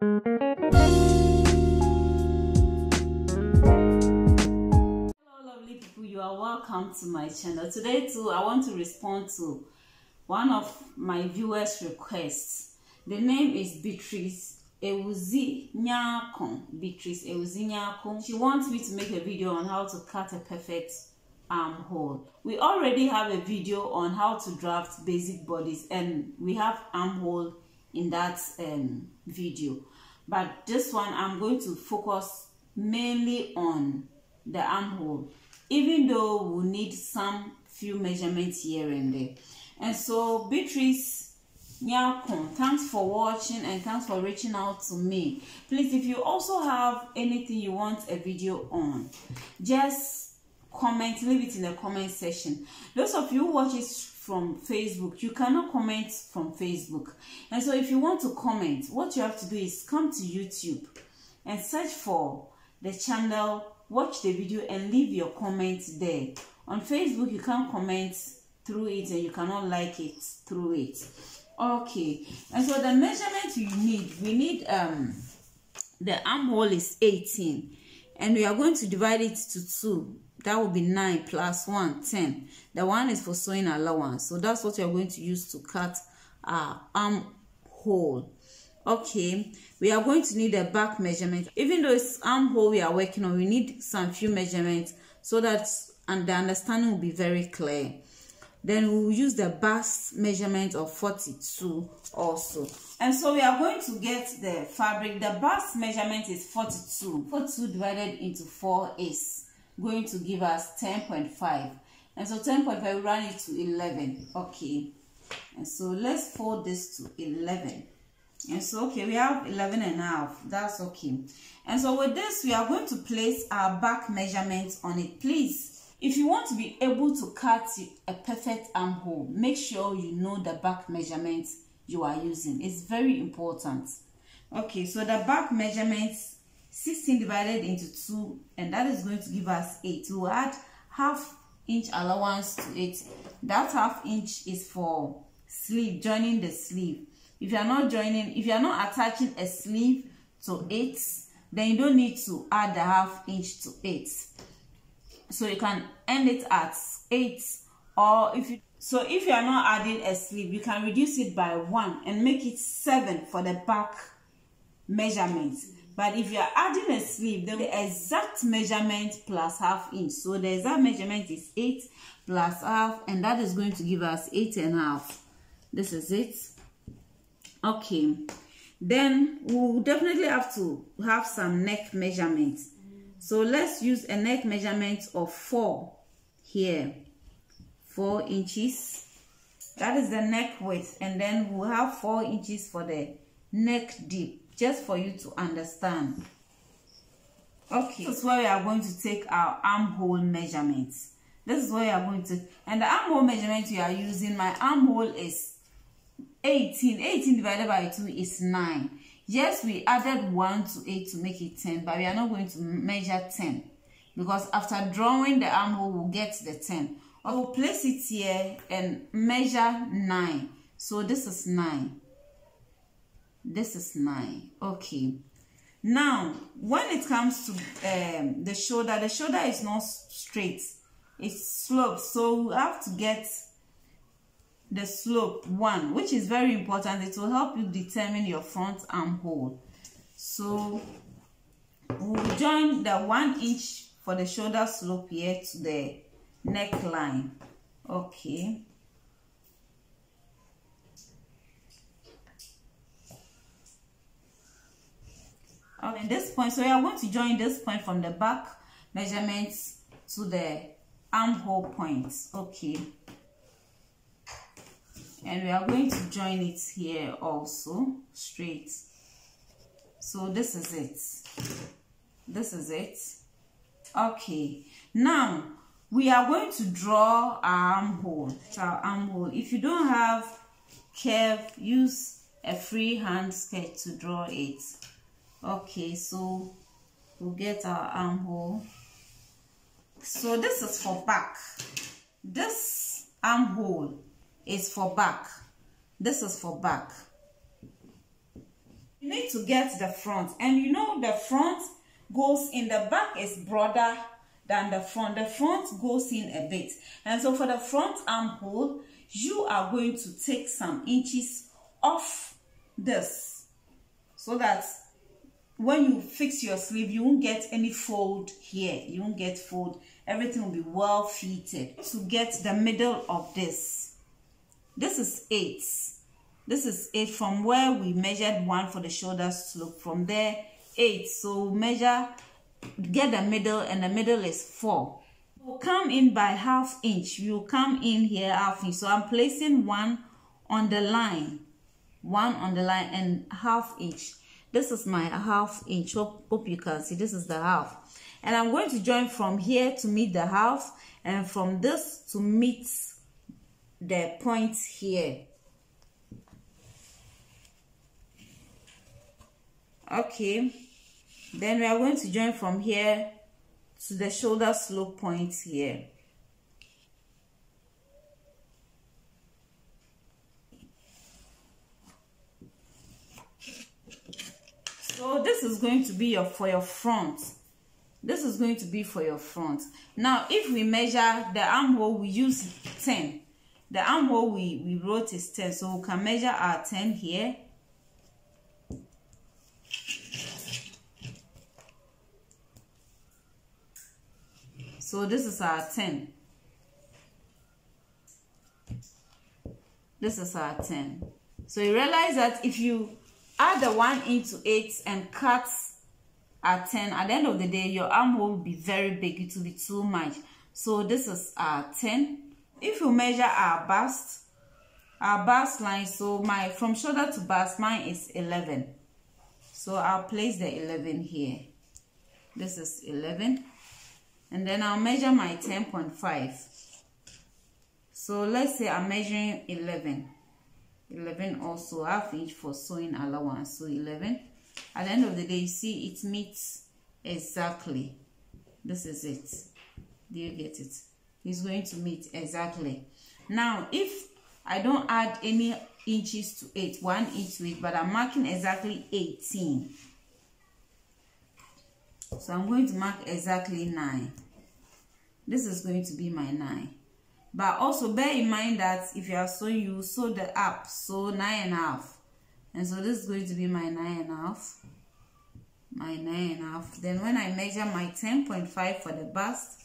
Lovely people, you are welcome to my channel. Today too, I want to respond to one of my viewers' requests. The name is Beatrice Ewuzi-Nyakon. Beatrice Ewuzi-Nyakon. She wants me to make a video on how to cut a perfect armhole. We already have a video on how to draft basic bodies, and we have armhole in that video. But this one, I'm going to focus mainly on the armhole, even though we'll need some few measurements here and there. And so Beatrice Nyakon, thanks for watching and thanks for reaching out to me. Please, if you also have anything you want a video on, just comment, leave it in the comment section. Those of you who watch it from Facebook, you cannot comment from Facebook. And so if you want to comment, what you have to do is come to YouTube and search for the channel, watch the video and leave your comments there. On Facebook, you can't comment through it and you cannot like it through it. Okay, and so the measurement we need the armhole is 18, and we are going to divide it to 2. That will be 9 plus 1, 10. The 1 is for sewing allowance, so that's what we are going to use to cut our armhole. Okay, we are going to need a back measurement. Even though it's armhole we are working on, we need some few measurements so that the understanding will be very clear. Then we will use the bust measurement of 42 also. And so we are going to get the fabric. The bust measurement is 42. 42 divided into 4 is going to give us 10.5. And so 10.5, we run it to 11. Okay. And so let's fold this to 11. And so, okay, we have 11.5. That's okay. And so with this, we are going to place our back measurements on it. Please, if you want to be able to cut a perfect armhole, make sure you know the back measurements you are using. It's very important. Okay, so the back measurements, 16 divided into 2, and that is going to give us 8. We'll add half inch allowance to it. That half inch is for sleeve, joining the sleeve. If you are not attaching a sleeve to it, then you don't need to add the half inch to it. So you can end it at 8, or if you are not adding a sleeve, you can reduce it by 1 and make it 7 for the back measurement. But if you are adding a sleeve, then the exact measurement plus half inch. So the exact measurement is 8 plus half, and that is going to give us 8.5. This is it. Okay, then we'll definitely have to have some neck measurements. So let's use a neck measurement of 4 here, 4 inches. That is the neck width, and then we'll have 4 inches for the neck deep, just for you to understand. Okay, this is where we are going to take our armhole measurements. This is where we are going to, and the armhole measurement we are using, my armhole is 18. 18 divided by 2 is 9. Yes, we added 1 to 8 to make it 10, but we are not going to measure 10, because after drawing the armhole, we'll get the 10. I will place it here and measure 9. So this is 9. This is 9. Okay. Now, when it comes to the shoulder is not straight. It's sloped. So we have to get the slope 1, which is very important. It will help you determine your front armhole. So we'll join the 1 inch for the shoulder slope here to the neckline. Okay. In this point, so we are going to join this point from the back measurements to the armhole points. Okay. And we are going to join it here also straight. So this is it. This is it. Okay. Now we are going to draw our armhole. If you don't have curve, use a freehand sketch to draw it. Okay, so we'll get our armhole. So this is for back. This armhole is for back. This is for back. You need to get the front, and you know the front goes in, the back is broader than the front. The front goes in a bit, and so for the front armhole, you are going to take some inches off this, so that when you fix your sleeve, you won't get any fold here. You won't get fold. Everything will be well fitted. To get the middle of this, this is 8. This is 8 from where we measured 1 for the shoulder slope. From there, 8. So measure, get the middle, and the middle is 4. We'll come in by ½ inch. You'll come in here ½ inch. So I'm placing 1 on the line. 1 on the line and ½ inch. This is my ½ inch. Hope you can see. This is the half. And I'm going to join from here to meet the half, and from this to meet the point here. Okay. Then we are going to join from here to the shoulder slope point here. So this is going to be for your front. This is going to be for your front. Now, if we measure the armhole, we use 10. The armhole we wrote is 10, so we can measure our 10 here. So this is our 10. This is our 10. So you realize that if you add the 1 into 8 and cut at 10, at the end of the day, your armhole will be very big. It will be too much. So this is our 10. If you measure our bust line, so from shoulder to bust, mine is 11. So I'll place the 11 here. This is 11. And then I'll measure my 10.5. So let's say I'm measuring 11. 11 also ½ inch for sewing allowance. So 11. At the end of the day, you see it meets exactly. This is it. Do you get it? It's going to meet exactly. Now, if I don't add any inches to 8, 1 inch to 8, but I'm marking exactly 18. So I'm going to mark exactly 9. This is going to be my 9. But also bear in mind that if you are sewing, you sew the up, so 9.5. And so this is going to be my 9.5. My 9.5. Then when I measure my 10.5 for the bust,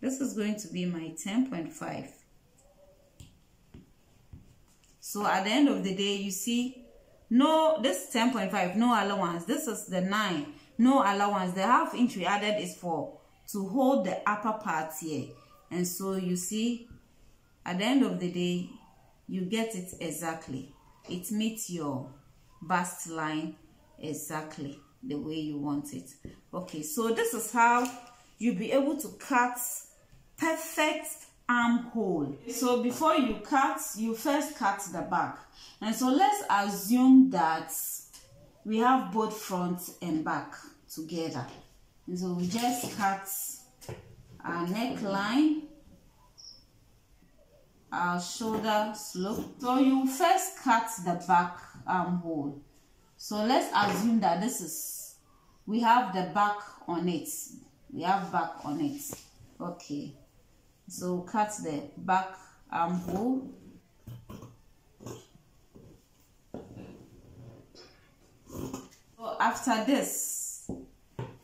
this is going to be my 10.5. So at the end of the day, you see, no, this 10.5, no allowance. This is the 9, no allowance. The ½ inch we added is to hold the upper part here. And so you see, at the end of the day, you get it exactly. It meets your bust line exactly the way you want it. Okay, so this is how you'll be able to cut perfect armhole. So before you cut, you first cut the back. And so let's assume that we have both front and back together. And so we just cut our neckline, our shoulder slope. So you first cut the back armhole. So let's assume that we have the back on it. We have back on it. Okay. So cut the back armhole. So after this,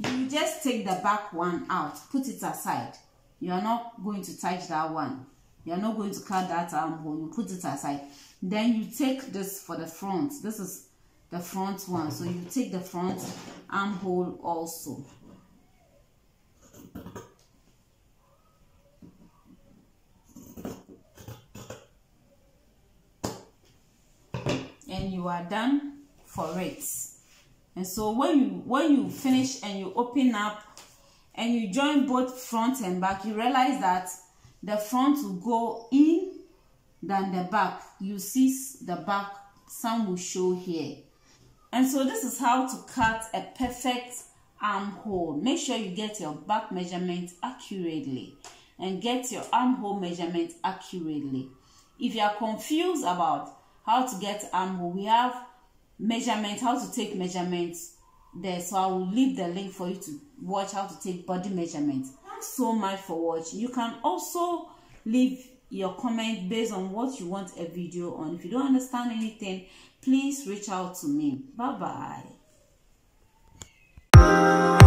you just take the back one out, put it aside. You are not going to touch that one. You are not going to cut that armhole. You put it aside. Then you take this for the front. This is the front one. So you take the front armhole also. And you are done for it. And so when you finish and you open up and you join both front and back, you realize that the front will go in than the back. You see the back, some will show here. And so this is how to cut a perfect armhole. Make sure you get your back measurement accurately and get your armhole measurement accurately. If you are confused about how to get armhole, we have measurement, how to take measurements there, so I will leave the link for you to watch how to take body measurements. Thanks so much for watching. You can also leave your comment based on what you want a video on. If you don't understand anything, please reach out to me. Bye bye.